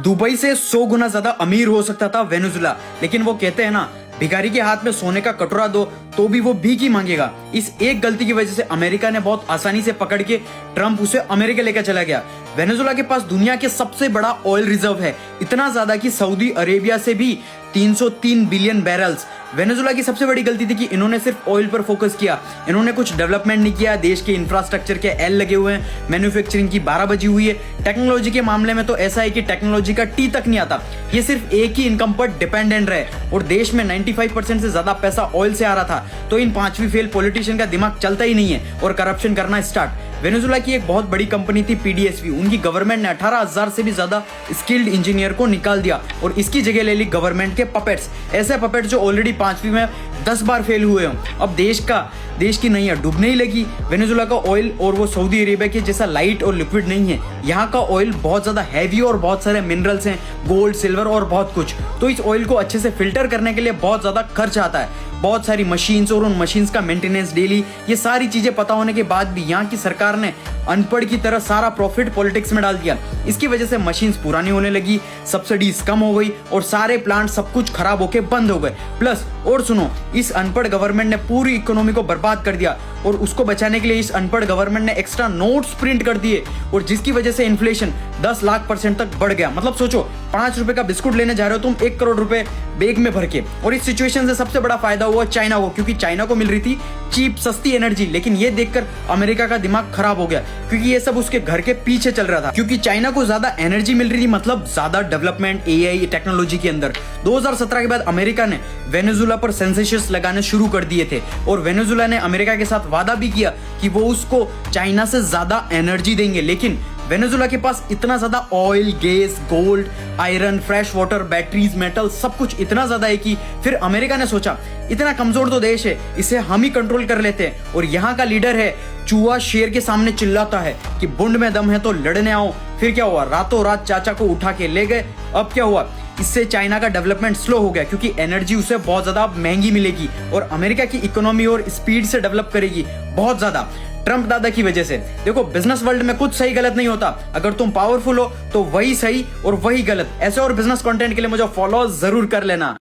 Dubai से 100 गुना ज्यादा अमीर हो सकता था वेनेजुला, लेकिन वो कहते हैं ना, भिखारी के हाथ में सोने का कटोरा दो तो भी वो भीख ही मांगेगा। इस एक गलती की वजह से अमेरिका ने बहुत आसानी से पकड़ के ट्रंप उसे अमेरिका लेकर चला गया। वेनेजुला के पास दुनिया के सबसे बड़ा ऑयल रिजर्व है, इतना ज्यादा कि सऊदी अरेबिया से भी 303 बिलियन बैरल्स। वेनेजुला की सबसे बड़ी गलती थी कि इन्होंने सिर्फ ऑयल पर फोकस किया, इन्होंने कुछ डेवलपमेंट नहीं किया। देश के इंफ्रास्ट्रक्चर के एल लगे हुए हैं, मैन्युफैक्चरिंग की 12 बजी हुई है। टेक्नोलॉजी के मामले में तो ऐसा है कि टेक्नोलॉजी का टी तक नहीं आता, ये सिर्फ एक ही इनकम पर डिपेंडेंट रहे और देश में 95% से ज्यादा पैसा ऑयल से आ रहा था। तो इन पांचवी फेल पॉलिटिशियन का दिमाग चलता ही नहीं है और करप्शन करना स्टार्ट। वेनेजुला की एक बहुत बड़ी कंपनी थी पीडीएसवी, उनकी गवर्नमेंट ने 18,000 से भी ज्यादा स्किल्ड इंजीनियर को निकाल दिया और इसकी जगह ले ली गवर्नमेंट के पपेट्स, ऐसे पपेट्स जो ऑलरेडी पांचवी में 10 बार फेल हुए हों। अब देश की नैया डूबने ही लगी। वेनेजुला का ऑयल और वो सऊदी अरेबिया के जैसा लाइट और लिक्विड नहीं है, यहाँ का ऑयल बहुत ज्यादा हैवी और बहुत सारे मिनरल्स हैं, गोल्ड, सिल्वर और बहुत कुछ। तो इस ऑयल को अच्छे से फिल्टर करने के लिए बहुत ज्यादा खर्च आता है, बहुत सारी मशीन्स और उन मशीन्स का मेंटेनेंस डेली। ये सारी चीजें पता होने के बाद भी यहाँ की सरकार ने अनपढ़ की तरह सारा प्रॉफिट पॉलिटिक्स में डाल दिया। इसकी वजह से मशीन्स पुरानी होने लगी, सब्सिडीज कम हो गई और सारे प्लांट सब कुछ खराब होके बंद हो गए। प्लस और सुनो, इस अनपढ़ गवर्नमेंट ने पूरी इकोनॉमी को बर्बाद कर दिया और उसको बचाने के लिए इस अनपढ़ गवर्नमेंट ने एक्स्ट्रा नोट्स प्रिंट कर दिए और जिसकी वजह से इन्फ्लेशन 10 लाख % तक बढ़ गया। मतलब सोचो, 5 रुपए का बिस्कुट लेने जा रहे हो तुम 1 करोड़ रुपए बैग में भर के। और इस सिचुएशन से सबसे बड़ा फायदा हुआ चाइना को, क्योंकि चाइना को मिल रही थी चीप सस्ती एनर्जी। लेकिन ये देखकर अमेरिका का दिमाग खराब हो गया, क्योंकि ये सब उसके घर के पीछे चल रहा था। क्योंकि चाइना को ज्यादा एनर्जी मिल रही थी, मतलब ज्यादा डेवलपमेंट एआई टेक्नोलॉजी के अंदर। 2017 के बाद अमेरिका ने वेनेजुला पर सेंसेशंस लगाने शुरू कर दिए थे और वेनेजुला ने अमेरिका के साथ वादा भी किया कि वो उसको चाइना से ज्यादा एनर्जी देंगे। लेकिन वेनेजुला के पास इतना ज्यादा oil, gas, gold, iron, fresh water, batteries, metal, सब कुछ इतना ज्यादा है कि फिर अमेरिका ने सोचा इतना कमजोर तो देश है, इसे हम ही कंट्रोल कर लेते हैं। और यहाँ का लीडर है चूहा शेर के सामने चिल्लाता है कि बुंड में दम है तो लड़ने आओ। फिर क्या हुआ, रातों रात चाचा को उठा के ले गए। अब क्या हुआ, इससे चाइना का डेवलपमेंट स्लो हो गया, क्योंकि एनर्जी उसे बहुत ज्यादा महंगी मिलेगी और अमेरिका की इकोनॉमी और स्पीड से डेवलप करेगी बहुत ज्यादा ट्रंप दादा की वजह से। देखो, बिजनेस वर्ल्ड में कुछ सही गलत नहीं होता, अगर तुम पावरफुल हो तो वही सही और वही गलत। ऐसे और बिजनेस कंटेंट के लिए मुझे फॉलो जरूर कर लेना।